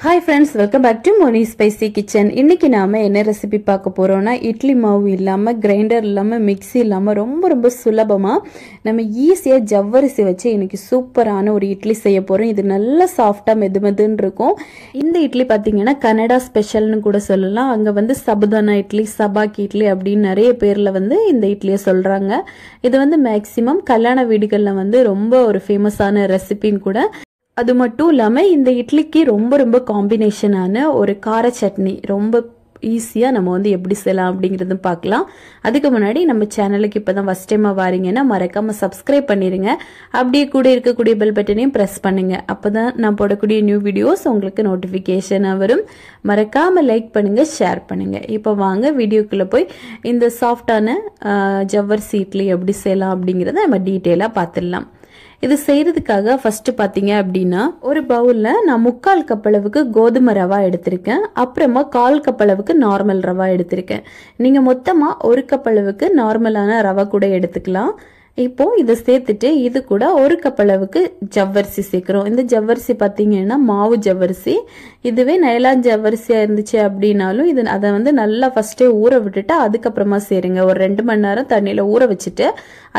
Hi friends, welcome back to Moni Spicy Kitchen. இன்னைக்கு நாம என்ன ரெசிபி பார்க்க போறோம்னா இட்லி மாவு இல்லாம கிரைண்டர் இல்லாம மிக்ஸி இல்லாம ரொம்ப சுலபமா நம்ம ஈஸியா ஜவ்வரிசி வச்சு இன்னைக்கு சூப்பரான ஒரு இட்லி செய்ய போறோம். இது நல்ல சாஃப்ட்டா மெதுமெதுன்னு இருக்கும். இந்த இட்லி பாத்தீங்கன்னா கனடா ஸ்பெஷல்னு கூட சொல்லலாம். அங்க வந்து சபுதானா இட்லி, சபாக்கி இட்லி அப்படின்னு நிறைய பேர்ல வந்து இந்த இட்லியை சொல்றாங்க. இது வந்து மேக்சிமம் கல்யாண வீடுகள்ல வந்து ரொம்ப ஒரு ஃபேமஸான ரெசிபின்னு கூட. அது மட்டும் இல்லாம இந்த இட்லிக்கு ரொம்ப காம்பினேஷனான ஒரு கார சட்னி ரொம்ப ஈஸியா நம்ம வந்து எப்படி செய்யலாம் அப்படிங்கறது பார்க்கலாம். அதுக்கு முன்னாடி நம்ம சேனலுக்கு இப்பதான் ஃபர்ஸ்ட் டைமா வாரீங்கன்னா மறக்காம சப்ஸ்கிரைப் பண்ணிருங்க. அப்படியே கூட இருக்கக்கூடிய பெல் பட்டனையும் பிரஸ் பண்ணுங்க. அப்பதான் நான் போடக்கூடிய நியூ வீடியோஸ் உங்களுக்கு நோட்டிபிகேஷனா வரும். மறக்காம லைக் பண்ணுங்க, ஷேர் பண்ணுங்க. இப்போ வாங்க வீடியோக்குள்ள போய் இந்த சாஃப்டான ஜவ்வரிசி இட்லி எப்படி செய்யலாம் அப்படிங்கறத நம்ம டீடைலா பார்த்துடலாம். இது செய்யறதுக்காக ஃபர்ஸ்ட் பாத்தீங்க அப்படின்னா ஒரு பவுல்ல நான் 3/4 கப் அளவுக்கு கோதுமை ரவா எடுத்திருக்கேன். அப்புறமா 1/4 கப் அளவுக்கு நார்மல் ரவா எடுத்திருக்கேன். நீங்க மொத்தமா 1 கப் அளவுக்கு நார்மலான ரவா கூட எடுத்துக்கலாம். இப்போ இதை சேர்த்துட்டு இது கூட 1 கப் அளவுக்கு ஜவ்வரிசி சேர்க்கிறோம். இந்த ஜவ்வரிசி பாத்தீங்கன்னா மாவு ஜவ்வரிசி. இதுவே நைலான் ஜவ்வரிசியா இருந்துச்சு அப்படின்னாலும் இது அதை வந்து நல்லா ஃபர்ஸ்டே ஊற விட்டுட்டு அதுக்கப்புறமா சேருங்க. ஒரு 2 மணி நேரம் தண்ணியில ஊற வச்சுட்டு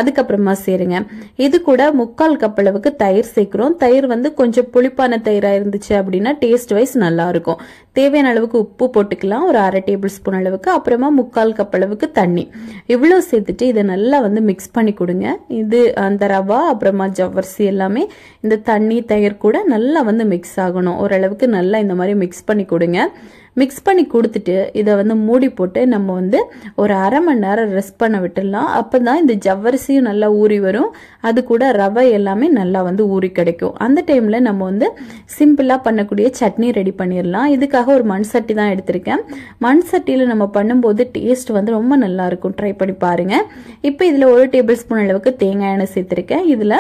அதுக்கப்புறமா சேருங்க. இது கூட 3/4 கப் அளவுக்கு தயிர் சேர்க்கிறோம். தயிர் வந்து கொஞ்சம் புளிப்பான தயிரா இருந்துச்சு அப்படின்னா டேஸ்ட் வைஸ் நல்லா இருக்கும். தேவையான அளவுக்கு உப்பு போட்டுக்கலாம், ஒரு 1/2 டேபிள் ஸ்பூன் அளவுக்கு. அப்புறமா 3/4 கப் அளவுக்கு தண்ணி. இவ்வளவு சேர்த்துட்டு இதை நல்லா வந்து மிக்ஸ் பண்ணி கொடுங்க. இது அந்த ரவா அப்புறமா ஜவ்வரிசி எல்லாமே இந்த தண்ணி தயிர் கூட நல்லா வந்து மிக்ஸ் ஆகணும். ஓரளவுக்கு நல்லா இந்த மாதிரி மிக்ஸ் பண்ணி கொடுங்க. மிக்ஸ் பண்ணி கொடுத்துட்டு இதை வந்து மூடி போட்டு நம்ம வந்து ஒரு 1/2 மணி நேரம் ரெஸ்ட் பண்ண விட்டுடலாம். அப்பதான் இந்த ஜவ்வரிசியும் நல்லா ஊறி வரும், அது கூட ரவை எல்லாமே நல்லா வந்து ஊறி கிடைக்கும். அந்த டைம்ல நம்ம வந்து சிம்பிளா பண்ணக்கூடிய சட்னி ரெடி பண்ணிடலாம். இதுக்காக ஒரு மண் சட்டி தான் எடுத்திருக்கேன். மண் சட்டியில நம்ம பண்ணும்போது டேஸ்ட் வந்து ரொம்ப நல்லா இருக்கும். ட்ரை பண்ணி பாருங்க. இப்போ இதுல 1 டேபிள் ஸ்பூன் அளவுக்கு தேங்காய் எண்ணெய் சேர்த்திருக்கேன். இதுல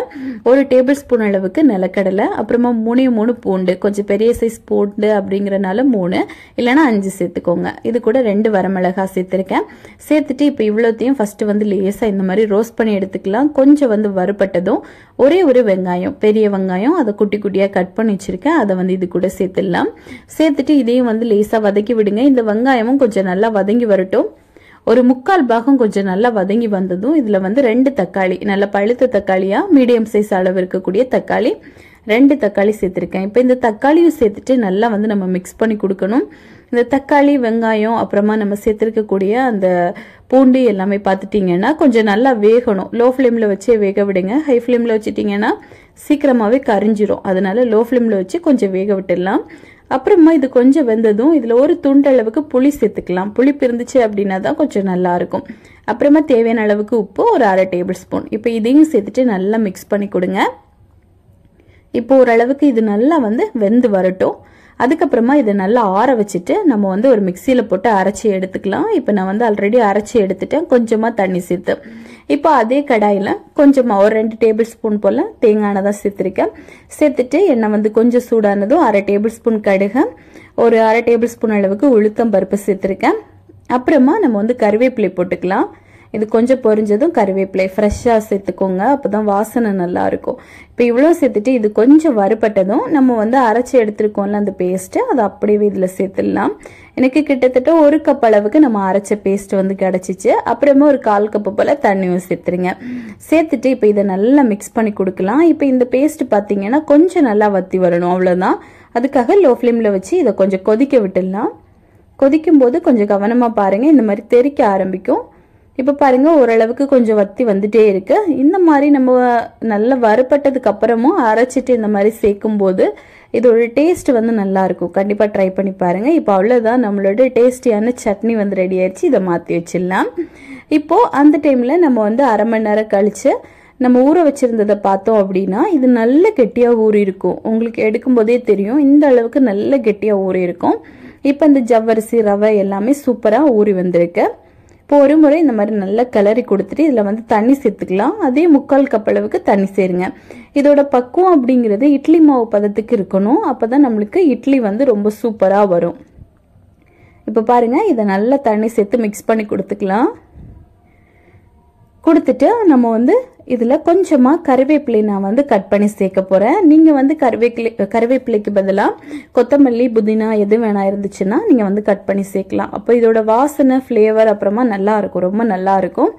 1 டேபிள் ஸ்பூன் அளவுக்கு நிலக்கடலை, அப்புறமா 3 பூண்டு, கொஞ்சம் பெரிய சைஸ் பூண்டு அப்படிங்கறனால 3 இல்லைன்னா 5 சேர்த்துக்கோங்க. இது கூட 2 வரமிளகா சேர்த்திருக்கேன். சேர்த்துட்டு இப்போ இவ்வளோத்தையும் ஃபர்ஸ்ட் வந்து லேசா இந்த மாதிரி ரோஸ்ட் பண்ணி எடுத்துக்கலாம். கொஞ்சம் வந்து வறுபட்டதும் ஒரே ஒரு வெங்காயம், பெரிய வெங்காயம், அதை குட்டி குட்டியா கட் பண்ணி வச்சிருக்கேன். அதை வந்து இது கூட சேர்த்துடலாம். சேர்த்துட்டு இதையும் வந்து லேசா வதக்கி விடுங்க. இந்த வெங்காயமும் கொஞ்சம் நல்லா வதங்கி வரட்டும். ஒரு 3/4 பாகம் கொஞ்சம் நல்லா வதங்கி வந்ததும் இதுல வந்து 2 தக்காளி, நல்ல பழுத்த தக்காளியா மீடியம் சைஸ் அளவு இருக்கக்கூடிய தக்காளி, 2 தக்காளி சேர்த்திருக்கேன். இப்போ இந்த தக்காளியும் சேர்த்துட்டு நல்லா வந்து நம்ம மிக்ஸ் பண்ணி கொடுக்கணும். இந்த தக்காளி, வெங்காயம், அப்புறமா நம்ம சேர்த்திருக்கக்கூடிய அந்த பூண்டு எல்லாமே பார்த்துட்டீங்கன்னா கொஞ்சம் நல்லா வேகணும். லோ ஃப்ளேம்ல வச்சே வேக விடுங்க. ஹை ஃப்ளேம்ல வச்சுட்டீங்கன்னா சீக்கிரமாவே கரிஞ்சிரும். அதனால லோ ஃப்ளேம்ல வச்சு கொஞ்சம் வேக விட்டுடலாம். அப்புறமா இது கொஞ்சம் வெந்ததும் இதுல ஒரு துண்டு அளவுக்கு புளி சேர்த்துக்கலாம். புளிப்பு இருந்துச்சு அப்படின்னா தான் கொஞ்சம் நல்லா இருக்கும். அப்புறமா தேவையான அளவுக்கு உப்பு, ஒரு 1/2 டேபிள் ஸ்பூன். இப்போ இதையும் சேர்த்துட்டு நல்லா மிக்ஸ் பண்ணி கொடுங்க. இப்போ ஓரளவுக்கு இது நல்லா வந்து வெந்து வரட்டும். அதுக்கப்புறமா இதை நல்லா ஆற வச்சுட்டு நம்ம வந்து ஒரு மிக்சியில போட்டு அரைச்சி எடுத்துக்கலாம். இப்போ நான் வந்து ஆல்ரெடி அரைச்சி எடுத்துட்டேன், கொஞ்சமா தண்ணி சேர்த்து. இப்போ அதே கடாயில கொஞ்சமா ஒரு 2 டேபிள் ஸ்பூன் போல தேங்காய் எண்ணெய் தான் சேர்த்திருக்கேன். சேர்த்துட்டு எண்ணெய் வந்து கொஞ்சம் சூடானதும் 1/2 டேபிள் ஸ்பூன் கடுகு, ஒரு 1/2 டேபிள் ஸ்பூன் அளவுக்கு உளுத்தம் பருப்பு சேர்த்திருக்கேன். அப்புறமா நம்ம வந்து கருவேப்பிலை போட்டுக்கலாம். இது கொஞ்சம் பொரிஞ்சதும் கருவேப்பிலை ஃப்ரெஷ்ஷா சேர்த்துக்கோங்க, அப்பதான் வாசனை நல்லா இருக்கும். இப்போ இவ்வளவு சேர்த்துட்டு இது கொஞ்சம் வறுபட்டதும் நம்ம வந்து அரைச்சி எடுத்திருக்கோம்ல அந்த பேஸ்ட், அதை அப்படியே இதுல சேர்த்துடலாம். எனக்கு கிட்டத்தட்ட 1 கப் அளவுக்கு நம்ம அரைச்ச பேஸ்ட் வந்து கிடைச்சிச்சு. அப்புறமா ஒரு 1/4 கப் போல தண்ணியும் சேர்த்துருங்க. சேர்த்துட்டு இப்போ இதை நல்லா மிக்ஸ் பண்ணி கொடுக்கலாம். இப்போ இந்த பேஸ்ட் பாத்தீங்கன்னா கொஞ்சம் நல்லா வத்தி வரணும், அவ்வளவுதான். அதுக்காக லோ ஃப்ளேம்ல வச்சு இதை கொஞ்சம் கொதிக்க விட்டுடலாம். கொதிக்கும் போது கொஞ்சம் கவனமா பாருங்க, இந்த மாதிரி தெறிக்க ஆரம்பிக்கும். இப்ப பாருங்க ஓரளவுக்கு கொஞ்சம் வத்தி வந்துட்டே இருக்கு. இந்த மாதிரி நம்ம நல்லா வறுபட்டதுக்கு அப்புறமும் அரைச்சிட்டு இந்த மாதிரி சேர்க்கும் போது இதோட டேஸ்ட் வந்து நல்லா இருக்கும். கண்டிப்பா ட்ரை பண்ணி பாருங்க. இப்போ அவ்வளவுதான், நம்மளோட டேஸ்டியான சட்னி வந்து ரெடி ஆயிடுச்சு. இதை மாத்தி வச்சிடலாம். இப்போ அந்த டைம்ல நம்ம வந்து 1/2 மணி நேரம் கழிச்சு நம்ம ஊற வச்சிருந்ததை பார்த்தோம் அப்படின்னா இது நல்ல கெட்டியா ஊறி இருக்கும். உங்களுக்கு எடுக்கும் போதே தெரியும், இந்த அளவுக்கு நல்ல கெட்டியா ஊறி இருக்கும். இப்ப இந்த ஜவ்வரிசி ரவை எல்லாமே சூப்பரா ஊறி வந்திருக்கு. இப்போ ஒரு முறை இந்த மாதிரி நல்லா கிளறி கொடுத்துட்டு இதுல வந்து தண்ணி சேர்த்துக்கலாம். அதே 3/4 கப் அளவுக்கு தண்ணி சேருங்க. இதோட பக்குவம் அப்படிங்கிறது இட்லி மாவு பதத்துக்கு இருக்கணும். அப்பதான் நம்மளுக்கு இட்லி வந்து ரொம்ப சூப்பரா வரும். இப்ப பாருங்க, இதை நல்லா தண்ணி சேர்த்து மிக்ஸ் பண்ணி கொடுத்துக்கலாம். கொடுத்துட்டு நம்ம வந்து இதில் கொஞ்சமாக கருவேப்பிலை நான் வந்து கட் பண்ணி சேர்க்க போகிறேன். நீங்கள் வந்து கருவேப்பிலைக்கு பதிலாக கொத்தமல்லி புதினா எது வேணா இருந்துச்சுன்னா நீங்கள் வந்து கட் பண்ணி சேர்க்கலாம். அப்போ இதோட வாசனை ஃப்ளேவர் அப்புறமா நல்லா இருக்கும், ரொம்ப நல்லா இருக்கும்.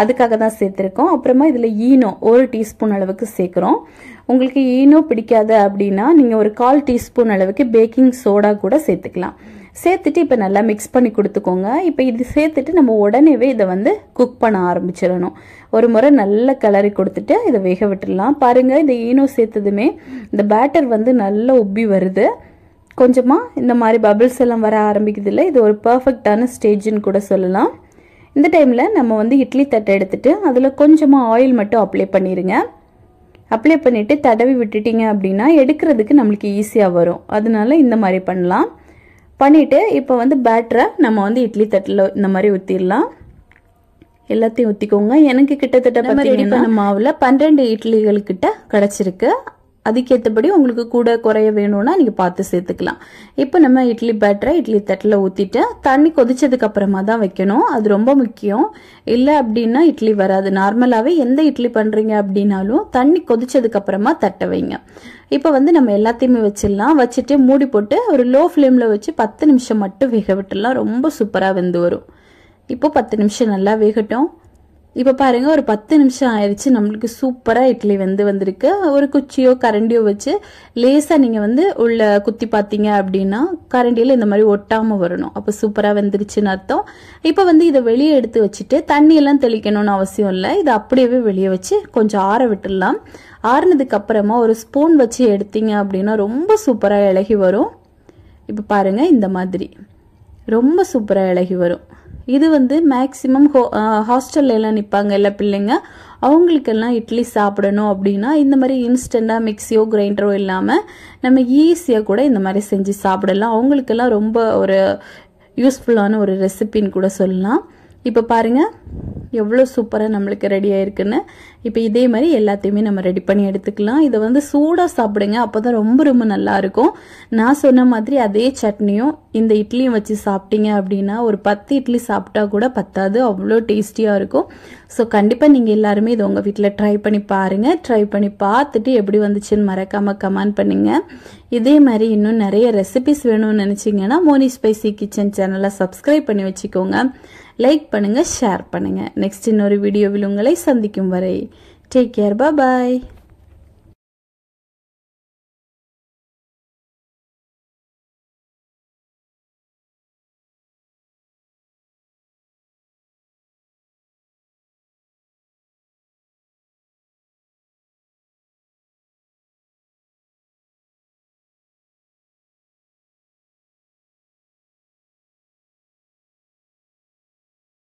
அதுக்காக தான் சேர்த்துருக்கோம். அப்புறமா இதில் ஈனோ 1 டீஸ்பூன் அளவுக்கு சேர்க்குறோம். உங்களுக்கு ஈனோ பிடிக்காது அப்படின்னா நீங்கள் ஒரு 1/4 டீஸ்பூன் அளவுக்கு பேக்கிங் சோடா கூட சேர்த்துக்கலாம். சேர்த்துட்டு இப்போ நல்லா மிக்ஸ் பண்ணி கொடுத்துக்கோங்க. இப்போ இது சேர்த்துட்டு நம்ம உடனேவே இதை வந்து குக் பண்ண ஆரம்பிச்சிடணும். ஒரு முறை நல்ல கிளறி கொடுத்துட்டு இதை வேக விட்டுடலாம். பாருங்கள், இந்த ஈனோ சேர்த்ததுமே இந்த பேட்டர் வந்து நல்லா உப்பி வருது. கொஞ்சமாக இந்த மாதிரி பபிள்ஸ் எல்லாம் வர ஆரம்பிக்குது இல்லை, இது ஒரு பர்ஃபெக்டான ஸ்டேஜ்னு கூட சொல்லலாம். இந்த டைமில் நம்ம வந்து இட்லி தட்டை எடுத்துட்டு அதில் கொஞ்சமாக ஆயில் மட்டும் அப்ளை பண்ணிடுங்க. அப்ளை பண்ணிவிட்டு தடவி விட்டுட்டீங்க அப்படின்னா எடுக்கிறதுக்கு நம்மளுக்கு ஈஸியாக வரும். அதனால இந்த மாதிரி பண்ணலாம். பண்ணிவிட்டு இப்போ வந்து பேட்டரை நம்ம வந்து இட்லி தட்டில் இந்த மாதிரி ஊற்றிடலாம். எல்லாத்தையும் ஊற்றிக்கோங்க. எனக்கு கிட்டத்தட்ட ரெடி பண்ண மாவில் 12 இட்லிகளுக்கிட்ட கிடச்சிருக்கு. அதுக்கேற்றபடி உங்களுக்கு கூட குறைய வேணும்னா நீங்கள் பார்த்து சேர்த்துக்கலாம். இப்போ நம்ம இட்லி பேட்டரை இட்லி தட்டில் ஊற்றிட்டு தண்ணி கொதிச்சதுக்கு அப்புறமா தான் வைக்கணும். அது ரொம்ப முக்கியம். இல்லை அப்படின்னா இட்லி வராது. நார்மலாகவே எந்த இட்லி பண்ணுறீங்க அப்படின்னாலும் தண்ணி கொதிச்சதுக்கு அப்புறமா தட்டை வைங்க. இப்போ வந்து நம்ம எல்லாத்தையுமே வச்சிடலாம். வச்சுட்டு மூடி போட்டு ஒரு லோ ஃப்ளேமில் வச்சு 10 நிமிஷம் மட்டும் வேக விட்டுடலாம். ரொம்ப சூப்பராக வெந்து வரும். இப்போ 10 நிமிஷம் நல்லா வேகட்டும். இப்போ பாருங்க, ஒரு 10 நிமிஷம் ஆயிடுச்சு. நம்மளுக்கு சூப்பராக இட்லி வந்திருக்கு. ஒரு குச்சியோ கரண்டியோ வச்சு லேசாக நீங்கள் வந்து உள்ள குத்தி பார்த்தீங்க அப்படின்னா கரண்டியில் இந்த மாதிரி ஒட்டாமல் வரணும். அப்போ சூப்பராக வெந்துருச்சுன்னு அர்த்தம். இப்போ வந்து இதை வெளியே எடுத்து வச்சுட்டு தண்ணியெல்லாம் தெளிக்கணும்னு அவசியம் இல்லை. இதை அப்படியே வெளியே வச்சு கொஞ்சம் ஆற விட்டுடலாம். ஆறுனதுக்கு அப்புறமா ஒரு ஸ்பூன் வச்சு எடுத்தீங்க அப்படின்னா ரொம்ப சூப்பராக இலகி வரும். இப்போ பாருங்க, இந்த மாதிரி ரொம்ப சூப்பராக இலகி வரும். இது வந்து மேக்சிமம் ஹாஸ்டல்ல எல்லாம் நிற்பாங்க எல்லா பிள்ளைங்க, அவங்களுக்கெல்லாம் இட்லி சாப்பிடணும் அப்படின்னா இந்த மாதிரி இன்ஸ்டண்ட்டாக மிக்சியோ கிரைண்டரோ இல்லாமல் நம்ம ஈஸியாக கூட இந்த மாதிரி செஞ்சு சாப்பிடலாம். அவங்களுக்கெல்லாம் ரொம்ப ஒரு யூஸ்ஃபுல்லான ஒரு ரெசிபின்னு கூட சொல்லலாம். இப்போ பாருங்கள் எவ்வளோ சூப்பராக நம்மளுக்கு ரெடி ஆயிருக்குன்னு. இப்போ இதே மாதிரி எல்லாத்தையுமே நம்ம ரெடி பண்ணி எடுத்துக்கலாம். இதை வந்து சூடாக சாப்பிடுங்க, அப்போ தான் ரொம்ப ரொம்ப நல்லா இருக்கும். நான் சொன்ன மாதிரி அதே சட்னியும் இந்த இட்லியும் வச்சு சாப்பிட்டீங்க அப்படின்னா ஒரு 10 இட்லி சாப்பிட்டா கூட பத்தாது, அவ்வளோ டேஸ்டியாக இருக்கும். ஸோ கண்டிப்பாக நீங்கள் எல்லாருமே இதை உங்கள் வீட்டில் ட்ரை பண்ணி பாருங்கள். ட்ரை பண்ணி பார்த்துட்டு எப்படி வந்துச்சுன்னு மறக்காமல் கமெண்ட் பண்ணுங்கள். இதே மாதிரி இன்னும் நிறைய ரெசிபிஸ் வேணும்னு நினச்சிங்கன்னா மோனி ஸ்பைசி கிச்சன் சேனலை சப்ஸ்கிரைப் பண்ணி வச்சுக்கோங்க. லைக் பண்ணுங்கள், ஷேர் பண்ணுங்கள். நெக்ஸ்ட் இன்னொரு வீடியோவில் உங்களை சந்திக்கும் வரை டேக் கேர், பாய்.